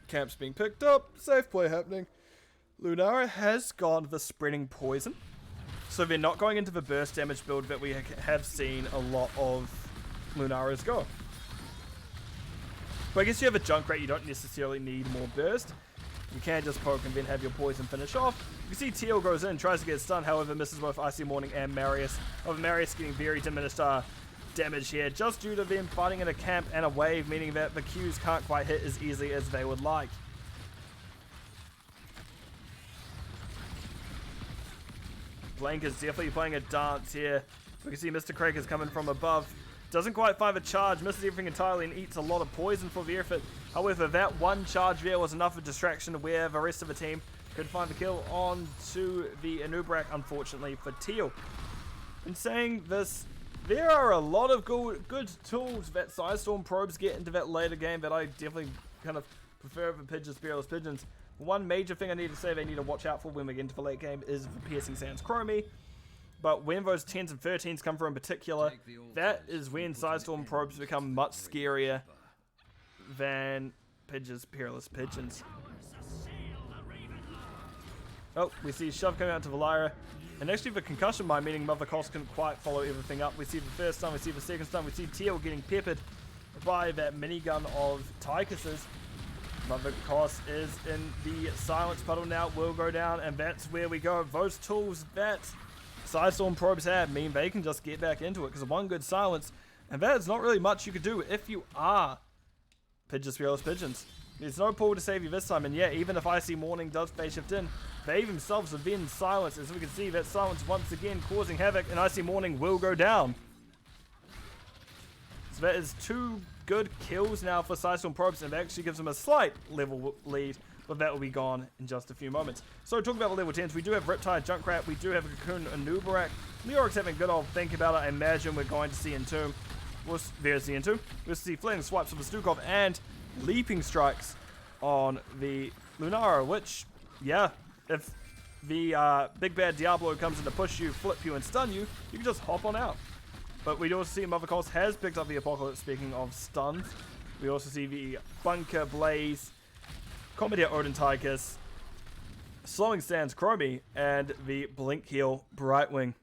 Camps being picked up, safe play happening. Lunara has gone the spreading poison. So they're not going into the burst damage build that we have seen a lot of Lunara's go. But I guess you have a Junkrat, you don't necessarily need more burst. You can just poke and then have your poison finish off. You can see Teal goes in, tries to get stunned, however misses both Icy Morning and Marius. Marius getting very diminished damage here, just due to them fighting in a camp and a wave, meaning that the Qs can't quite hit as easily as they would like. Blank is definitely playing a dance here. We can see Mr. Craig is coming from above. Doesn't quite find the charge, misses everything entirely, and eats a lot of poison for the effort. However, that one charge there was enough of a distraction where the rest of the team could find the kill onto the Anubrak, unfortunately, for Teal. In saying this, there are a lot of good tools that PSISTORM probes get into that later game that I definitely kind of prefer for Pidgeons, Perilous Pidgeons. One major thing I need to say they need to watch out for when we get into the late game is the Piercing Sands Chromie. But when those 10s and 13s come through in particular, that is when PSISTORM probes become much scarier than Pidge's Perilous Pidgeons. Oh, we see Shove coming out to Valera. And actually the concussion mine, meaning Mother Cos couldn't quite follow everything up. We see the first stun, we see the second stun, we see Teal getting peppered by that minigun of Tychus's. Mother Cos is in the silence puddle now, will go down, and that's where we go. Those tools that PSISTORM probes have mean they can just get back into it because of one good silence, and that is not really much you could do if you are Pidge's Perilous Pidgeons. There's no pull to save you this time, and yeah, even if Icy Morning does phase shift in, they themselves have been silenced, as we can see that silence once again causing havoc, and Icy Morning will go down. So that is 2 good kills now for PSISTORM probes, and it actually gives them a slight level lead, but that will be gone in just a few moments. So talking about the level 10s, we do have Riptide, Junkrat, we do have a Cocoon, Anubarak. Leoric's having a good old think about it. I imagine we're going to see Entomb. There's the Entomb. We'll see Fleeting Swipes with the Stukov and Leaping Strikes on the Lunara, which yeah, if the big bad Diablo comes in to push you, flip you, and stun you, you can just hop on out. But we also see Mother Cost has picked up the Apocalypse, speaking of stuns. We also see the Bunker, Blaze, Comedy Odin Tychus, Slowing Sands Chromie, and the Blink Heal Brightwing.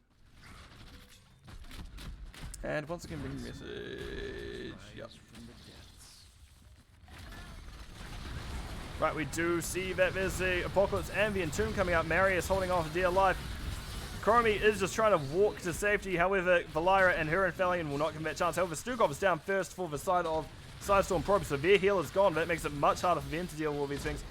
And once again, bring message. Yep. Right, we do see that there's the Apocalypse and the Entomb coming out. Marius holding on for dear life. Chromie is just trying to walk to safety. However, Valira and her Infelion will not give him that chance. However, Stukov is down first for the side of PSISTORM Probe. So their heal is gone. That makes it much harder for them to deal with all these things.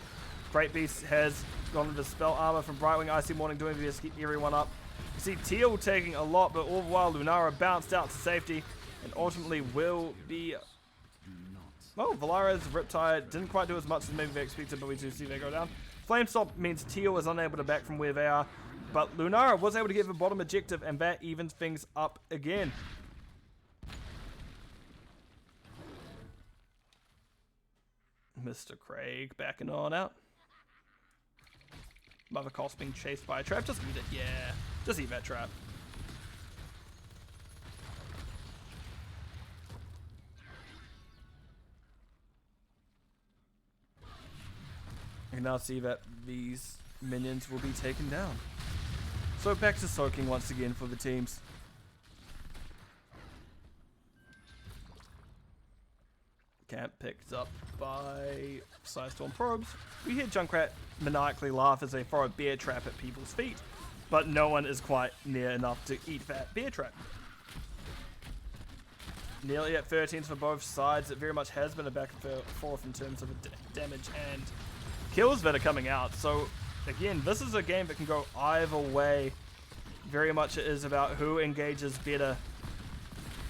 Great Beast has gone into Spell Armor from Brightwing. Icy Morning doing this to keep everyone up. You see Teal taking a lot, but all the while Lunara bounced out to safety and ultimately will be... Well, Valara's Riptide didn't quite do as much as maybe they expected, but we do see they go down. Flame Stop means Teal is unable to back from where they are, but Lunara was able to get the bottom objective, and that evens things up again. Mr. Craig backing on out. Mother Cost being chased by a trap. Just eat it, yeah. Just eat that trap. You can now see that these minions will be taken down. So back to soaking once again for the teams. Camp picked up by PSISTORM Probes. We hear Junkrat maniacally laugh as they throw a bear trap at people's feet, but no one is quite near enough to eat that bear trap. Nearly at 13s for both sides. It very much has been a back and forth in terms of damage and kills that are coming out. So again, this is a game that can go either way. Very much it is about who engages better,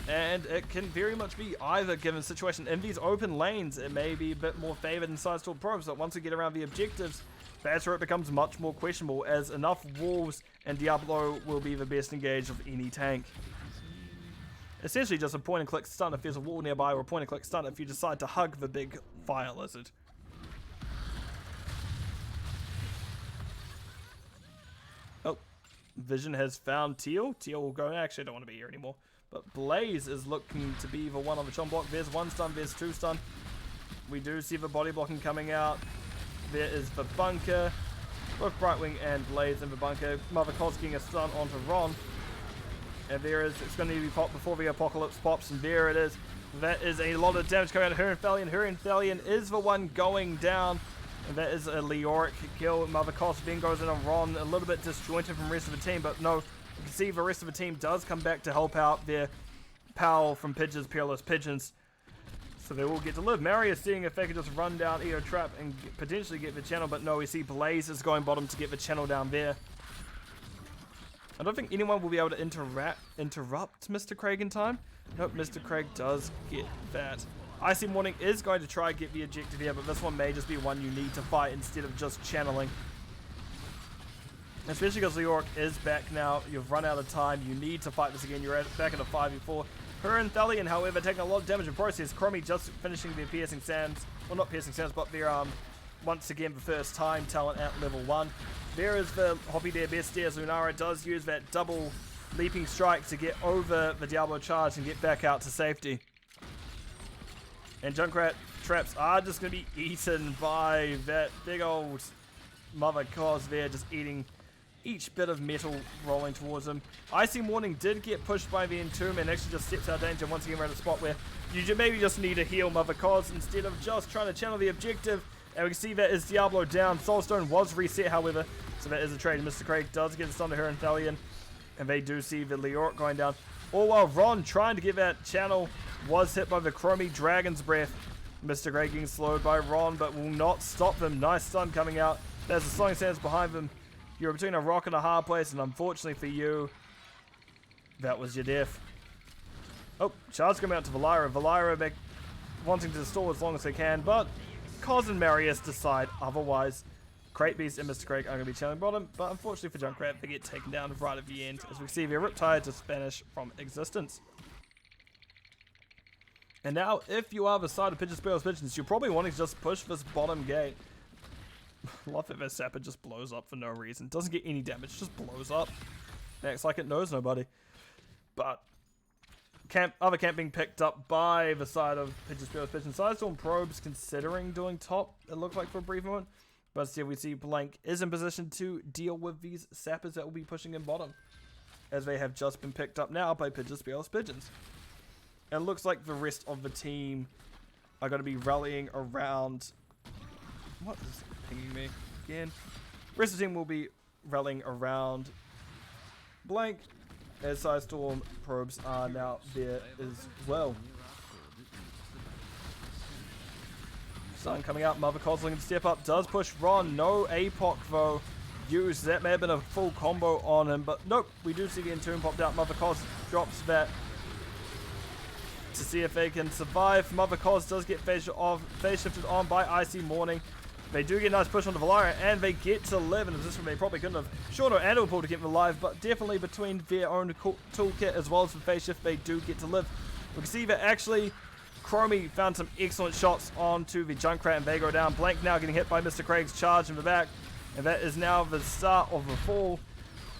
and it can very much be either given situation. In these open lanes, it may be a bit more favored in PSISTORM Probes, but once we get around the objectives, that's where it becomes much more questionable, as enough walls and Diablo will be the best engage of any tank. Essentially just a point and click stun if there's a wall nearby, or a point and click stun if you decide to hug the big fire lizard. Oh, Vision has found Teal. Teal will go, actually I don't want to be here anymore. But Blaze is looking to be the one on the chomp block. There's one stun, there's two stun. We do see the body blocking coming out. There is the bunker. Both Brightwing and Blaze in the bunker. Mother Cost getting a stun onto Ron. And there is, it's going to be popped before the Apocalypse pops, and there it is. That is a lot of damage coming out of her Infelion. Her Infelion is the one going down. And that is a Leoric kill. Mother Cost then goes in on Ron. A little bit disjointed from the rest of the team, but no, you can see the rest of the team does come back to help out their pal from Pidge's Perilous Pidgeons. So they will get to live. Marius seeing if they could just run down Edo Trap and potentially get the channel, but no, we see Blaze is going bottom to get the channel down there. I don't think anyone will be able to interrupt Mr. Craig in time. Nope, Mr. Craig does get that. Icy Morning is going to try and get the objective here, but this one may just be one you need to fight instead of just channeling. Especially because Leoric is back now. You've run out of time. You need to fight this again. You're back at a 5v4. Her and Thalion, however, taking a lot of damage in process. Chromie just finishing their Piercing Sands. Well, not Piercing Sands, but their, once again, the first time talent at level 1. There is the Hoppy there, best as Lunara does use that double leaping strike to get over the Diablo charge and get back out to safety. And Junkrat traps are just going to be eaten by that big old Mother Cos there, just eating each bit of metal rolling towards him. Icy Morning did get pushed by the Entomb and actually just steps out of danger once again. We're at a spot where you maybe just need to heal Mother Cos instead of just trying to channel the objective. And we can see that is Diablo down. Soulstone was reset, however, so that is a trade. Mr. Craig does get the stun to her and Thalion, and they do see the Leoric going down. All while Ron trying to get that channel was hit by the Chromie Dragon's Breath. Mr. Craig getting slowed by Ron, but will not stop them. Nice stun coming out. There's the Slowing Sands behind them. You're between a rock and a hard place, and unfortunately for you, that was your death. Oh, charge coming out to Valira. Valira back wanting to stall as long as they can, but Cos and Marius decide otherwise. Crate Beast and Mr. Craig are going to be challenging bottom, but unfortunately for Junkrat, they get taken down right at the end, as we see their Riptide to vanish from existence. And now, if you are the side of Pidge's Perilous Pigeons, you're probably wanting to just push this bottom gate. Love that their sapper just blows up for no reason. Doesn't get any damage, just blows up. Acts like it knows nobody. But other camp being picked up by the side of Pidge's Perilous Pidgeons. PSISTORM probes considering doing top, it looked like for a brief moment. But still we see Blank is in position to deal with these sappers that will be pushing in bottom. As they have just been picked up now by Pidge's Perilous Pidgeons. And it looks like the rest of the team are going to be rallying around... What is pinging me again? The rest of the team will be rallying around Blank, as PSISTORM probes are now there as well. Sun coming out, Mother Cos looking to step up, does push Ron, no APOC though used. That may have been a full combo on him, but nope, we do see the Entomb popped out. Mother Cos drops that to see if they can survive. Mother Cos does get phase shifted on by Icy Morning. They do get a nice push onto Valaria, and they get to live in a position they probably couldn't have. Shorter and pull to get them alive, but definitely between their own toolkit as well as the phase shift, they do get to live. We can see that actually Chromie found some excellent shots onto the Junkrat, and they go down. Blank now getting hit by Mr. Craig's charge in the back, and that is now the start of the fall,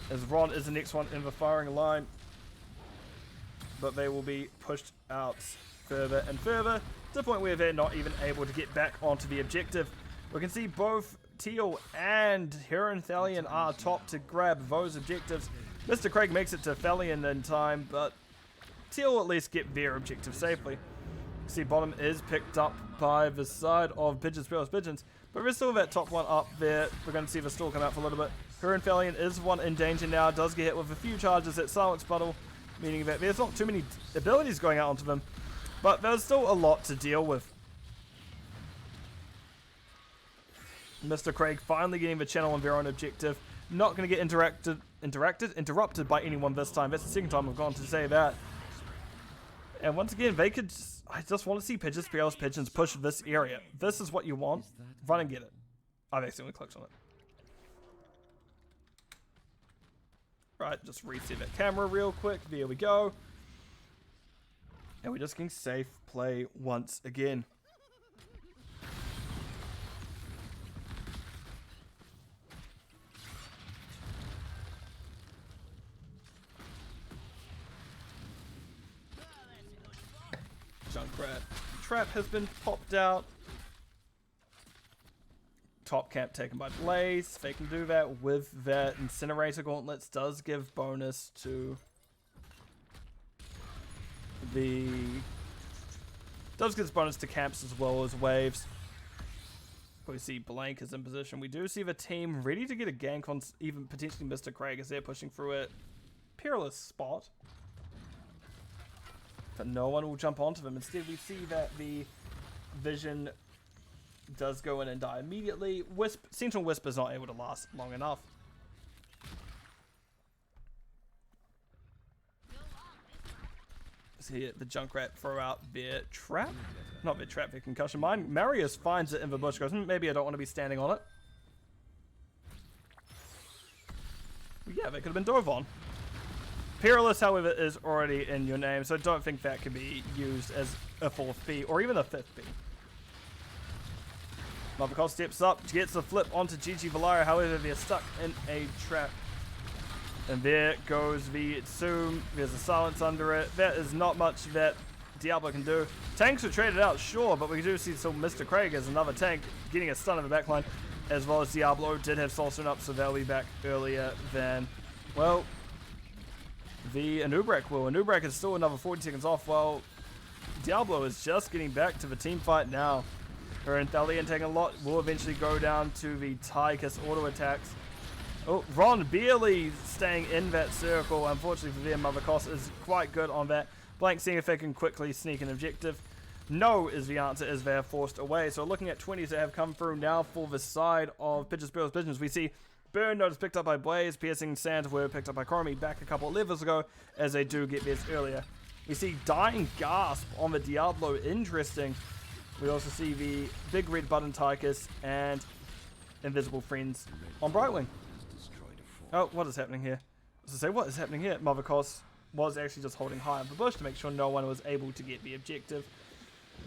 as Ron is the next one in the firing line. But they will be pushed out further and further, to the point where they're not even able to get back onto the objective. We can see both Teal and Heron Thalion are top to grab those objectives. Mr. Craig makes it to Thalion in time, but Teal will at least get their objective safely. See, bottom is picked up by the side of Pidge's Perilous Pidgeons, but there's still that top one up there. We're going to see the stall come out for a little bit. Heron Thalion is one in danger now, does get hit with a few charges at Silence Bottle, meaning that there's not too many abilities going out onto them, but there's still a lot to deal with. Mr. Craig finally getting the channel on their own objective. Not going to get interrupted by anyone this time. That's the second time I've gone to say that. And once again, they could... I just want to see Pidge's Perilous Pidgeons push this area. This is what you want. Run and get it. I've accidentally clicked on it. Right, just reset that camera real quick. There we go. And we're just getting safe play once again. Junkrat trap has been popped out. Top camp taken by Blaze. They can do that with that. Incinerator Gauntlets does give bonus to the... Does give bonus to camps as well as waves. We see Blank is in position. We do see the team ready to get a gank on even potentially Mr. Craig as they're pushing through it. Perilous spot. But no one will jump onto them. Instead, we see that the Vision does go in and die immediately. Sentinel Wisp is not able to last long enough. See the Junkrat throw out their trap. Not their trap, their concussion mine. Marius finds it in the bush, goes, maybe I don't want to be standing on it. Yeah, they could have been dove on. Perilous, however, is already in your name, so I don't think that can be used as a 4th P, or even a 5th P. Mothercall steps up, gets the flip onto GG Valaria, however, they're stuck in a trap. And there goes the Zoom, there's a silence under it. That is not much that Diablo can do. Tanks are traded out, sure, but we do see still Mr. Craig as another tank, getting a stun in the backline, as well as Diablo did have Soulstone up, so they'll be back earlier than, well, the Anubrak will. Anubrak is still another 40 seconds off, while Diablo is just getting back to the team fight now. Her and Thalion taking a lot, will eventually go down to the Tychus auto attacks. Oh, Ron barely staying in that circle. Unfortunately for them, Mother Cos is quite good on that. Blank seeing if they can quickly sneak an objective. No is the answer, as they are forced away. So looking at 20s that have come through now for the side of Pidge's Perilous Pidgeons, we see Burn Note is picked up by Blaze, Piercing Sand were picked up by Chromie back a couple of levels ago, as they do get theirs earlier. We see Dying Gasp on the Diablo, interesting. We also see the Big Red Button Tychus and Invisible Friends on Brightwing. Oh, what is happening here? I was to say, what is happening here? Mother Cos was actually just holding high on the bush to make sure no one was able to get the objective,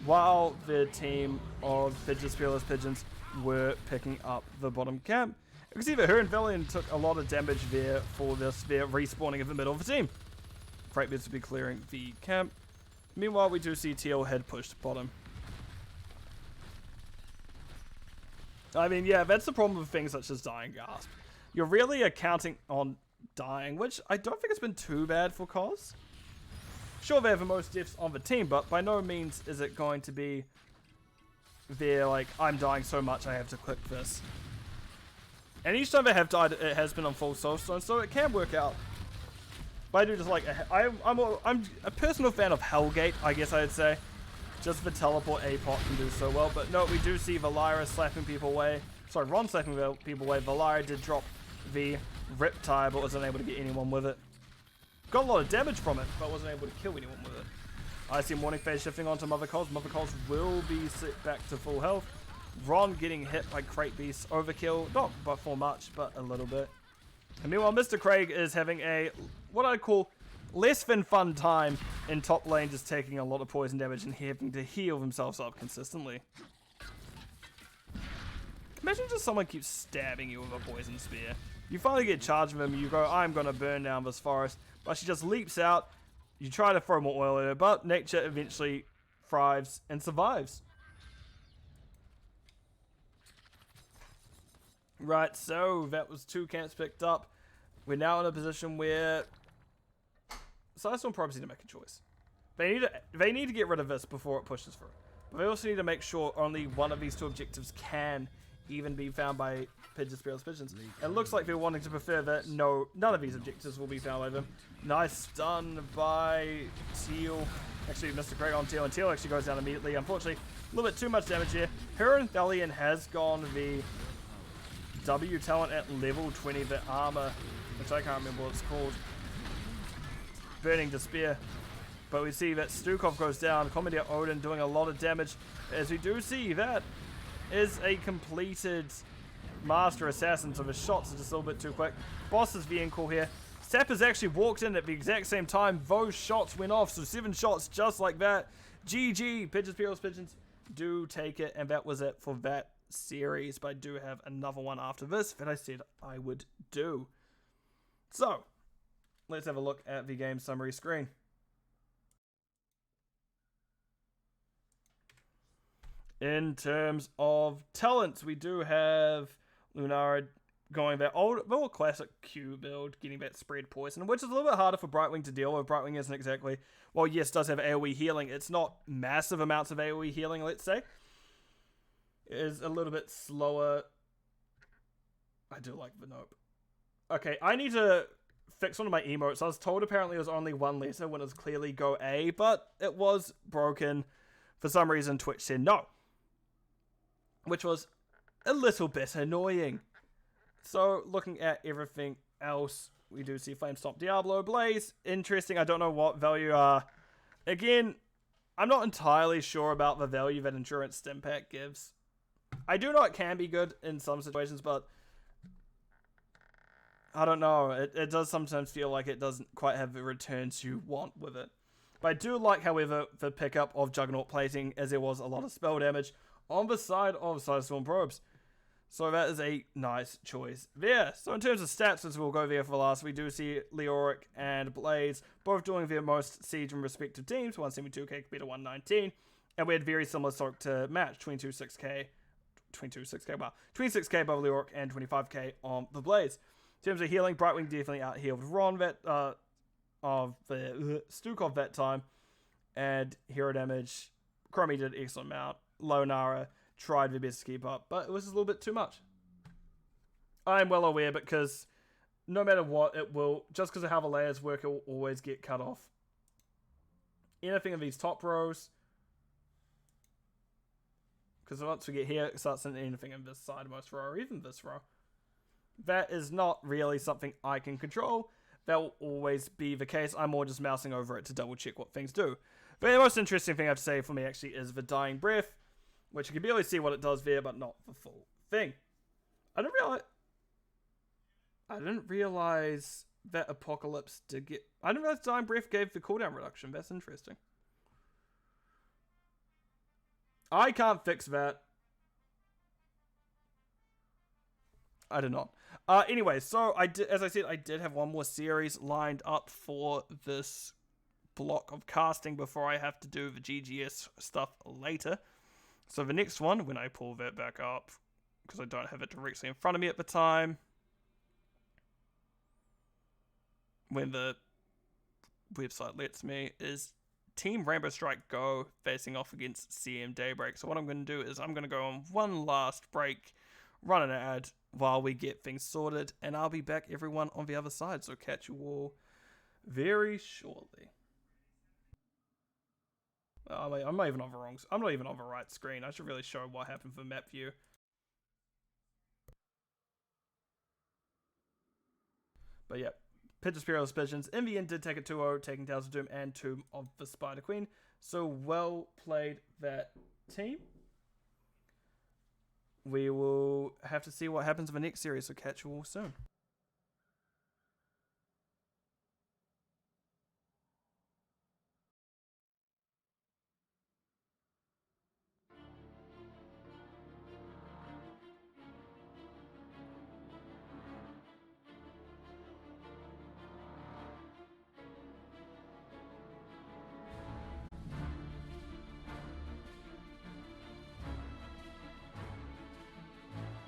while the team of Pidge's Perilous Pidgeons were picking up the bottom camp. You can see that her and Valiant took a lot of damage there for this respawning of the middle of the team. Freight Bears will be clearing the camp. Meanwhile, we do see TL head pushed bottom. I mean, yeah, that's the problem with things such as Dying Gasp. You're really accounting on dying, which I don't think it's been too bad for Cos. Sure, they have the most deaths on the team, but by no means is it going to be they're like, I'm dying so much I have to click this. And each time they have died, it has been on full soulstone, so it can work out. But I do just like, I'm a personal fan of Hellgate, I guess I'd say. Just the teleport APOC can do so well. But no, we do see Valyra slapping people away. Sorry, Ron slapping people away. Valyra did drop the Riptide, but wasn't able to get anyone with it. Got a lot of damage from it, but wasn't able to kill anyone with it. I see Morning Phase shifting onto Mother Coles. Mother Coles will be set back to full health. Ron getting hit by Crate Beast overkill. Not by for much, but a little bit. And meanwhile, Mr. Craig is having a, what I call, less than fun time in top lane, just taking a lot of poison damage and having to heal themselves up consistently. Imagine just someone keeps stabbing you with a poison spear. You finally get charged of him, you go, I'm going to burn down this forest. But she just leaps out. You try to throw more oil at her, but nature eventually thrives and survives. Right, so that was 2 camps picked up. We're now in a position where PSISTORM probably need to make a choice. They need to get rid of this before it pushes through. But they also need to make sure only one of these 2 objectives can even be found by Pidge's Perilous Pidgeons. It looks like they're wanting to prefer that none of these objectives will be found by them. Nice stun by Teal. Actually, Mr. Craig on Teal, and Teal actually goes down immediately. Unfortunately, a little bit too much damage here. Her and Thalion has gone the W talent at level 20, the armor, which I can't remember what it's called. Burning Despair. But we see that Stukov goes down. Commandeer Odin doing a lot of damage. As we do see that is a completed Master Assassin, so the shots are just a little bit too quick. Boss's vehicle here. Sapper's actually walked in at the exact same time those shots went off, so 7 shots just like that. GG, Pidge's Perilous Pidgeons do take it, and that was it for that series, but I do have another one after this that I said I would do. So, let's have a look at the game summary screen. In terms of talents, we do have Lunara going that old classic Q build, getting that spread poison, which is a little bit harder for Brightwing to deal with. Brightwing isn't exactly, well, yes, does have AoE healing. It's not massive amounts of AoE healing, let's say. It is a little bit slower. I do like the nope. Okay, I need to fix one of my emotes. I was told apparently it was only 1 letter when it was clearly go A, but it was broken. For some reason, Twitch said no, which was a little bit annoying. So, looking at everything else, we do see Flame Stomp, Diablo, Blaze. Interesting. I don't know what value are. Again, I'm not entirely sure about the value that Endurance Stim Pack gives. I do know it can be good in some situations, but I don't know. It does sometimes feel like it doesn't quite have the returns you want with it. But I do like, however, the pickup of Juggernaut Plating, as there was a lot of spell damage on the side of PSISTORM Probes. So that is a nice choice there. So in terms of stats, as we'll go there for last, we do see Leoric and Blaze both doing their most siege in respective teams. 172k compared to 119. And we had very similar stock to match, 26k above Leoric and 25k on the Blaze. In terms of healing, Brightwing definitely out-healed Ron of the Stukov that time. And hero damage, Chromie did excellent amount. Lonara tried their best to keep up, but it was just a little bit too much. I'm well aware, because no matter what, it will, just because of how the layers work, it will always get cut off. Anything in these top rows, because once we get here, it starts in anything in this sidemost row, or even this row. That is not really something I can control. That will always be the case. I'm more just mousing over it to double check what things do. But the most interesting thing I have to say for me actually is the Dying Breath, which you can barely see what it does there, but not the full thing. I didn't realize that Apocalypse did get... I didn't realize Dying Breath gave the cooldown reduction. That's interesting. I can't fix that. I did not. Anyway, so as I said, I did have one more series lined up for this block of casting before I have to do the GGS stuff later. So the next one, when I pull that back up, because I don't have it directly in front of me at the time, when the website lets me, is Team Rainbow Strike Go facing off against CM Daybreak. So what I'm going to do is I'm going to go on one last break, run an ad while we get things sorted, and I'll be back, everyone, on the other side. So catch you all very shortly. Oh, wait, I'm not even on the right screen. I should really show what happened for map view. But yeah, Pidge's Perilous Pidgeons in the end did take it 2-0, taking Tales of Doom and Tomb of the Spider Queen. So well played, that team. We will have to see what happens in the next series, so catch you all soon.